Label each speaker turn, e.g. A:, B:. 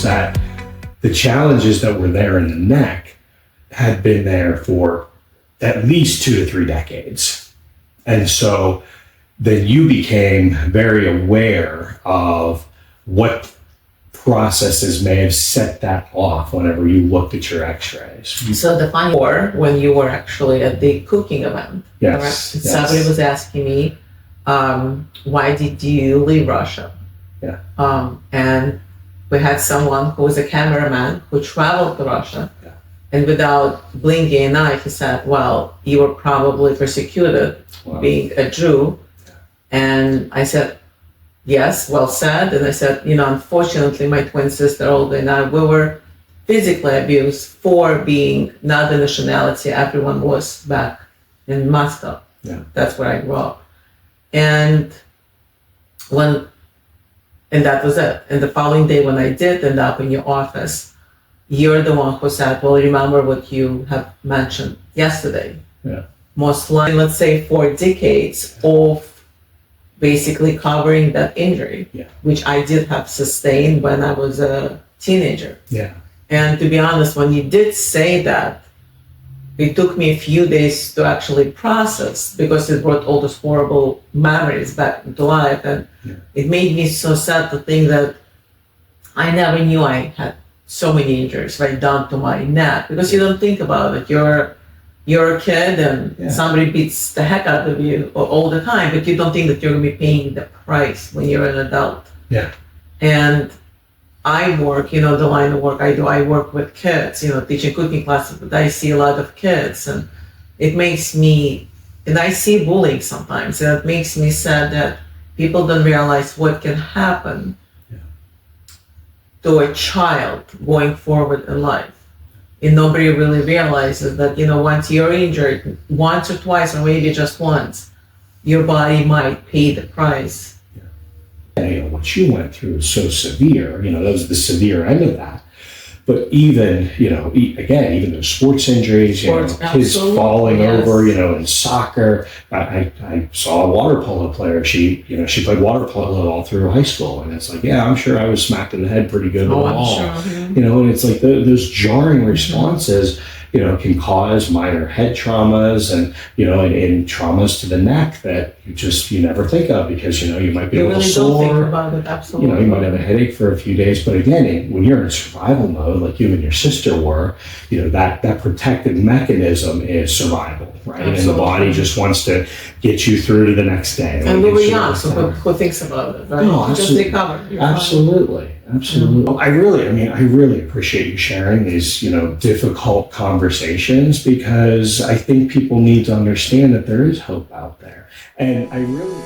A: that the challenges that were there in the neck had been there for at least 2 to 3 decades. And so then you became very aware of what processes may have set that off whenever you looked at your x-rays.
B: So the funny war, when you were actually at the cooking event,
A: Yes,
B: correct?
A: yes.
B: Somebody was asking me, why did you leave Russia?
A: Yeah.
B: And we had someone who was a cameraman who traveled to Russia.
A: Yeah.
B: And without blinking an eye, he said, well, you were probably persecuted
A: Wow.
B: being a Jew.
A: Yeah.
B: And I said, yes, well said. And I said, unfortunately, my twin sister, Olga, and I, we were physically abused for being not the nationality everyone was back in Moscow.
A: Yeah.
B: That's where I grew up. And that was it. And the following day, when I did end up in your office, you're the one who said, well, remember what you have mentioned yesterday.
A: Yeah.
B: Most likely, let's say 4 decades of basically covering that injury,
A: Yeah.
B: which I did have sustained when I was a teenager.
A: Yeah.
B: And to be honest, when you did say that, it took me a few days to actually process because it brought all those horrible memories back into life. And
A: Yeah.
B: it made me so sad to think that I never knew I had so many injuries right down to my neck, because you don't think about it. You're a kid and
A: Yeah.
B: somebody beats the heck out of you all the time, but you don't think that you're going to be paying the price when you're an adult.
A: Yeah.
B: And I work, the line of work I do, I work with kids, teaching cooking classes, but I see a lot of kids, and it makes me, and I see bullying sometimes, and it makes me sad that people don't realize what can happen to a child going forward in life. And nobody really realizes that, once you're injured, once or twice, or maybe just once, your body might pay the price.
A: What you went through is so severe, that was the severe end of that. But even, even those sports injuries, kids
B: Absolutely,
A: falling
B: yes.
A: over, in soccer. I saw a water polo player. She played water polo all through high school. And it's like, yeah, I'm sure I was smacked in the head pretty good with a ball.
B: Sure, yeah.
A: And it's like those jarring responses, can cause minor head traumas and traumas to the neck that you never think of because, you might be
B: You
A: a little
B: really
A: sore.
B: don't think about it, absolutely.
A: You might have a headache for a few days, but again, when you're in survival mode, like you and your sister were, that protective mechanism is survival, right?
B: Absolutely.
A: And the body just wants to get you through to the next day.
B: And we were young,
A: so
B: so who thinks about it, right?
A: No,
B: Just
A: absolutely.
B: recover. You're
A: Absolutely. Absolutely. I really appreciate you sharing these, difficult conversations, because I think people need to understand that there is hope out there. And I really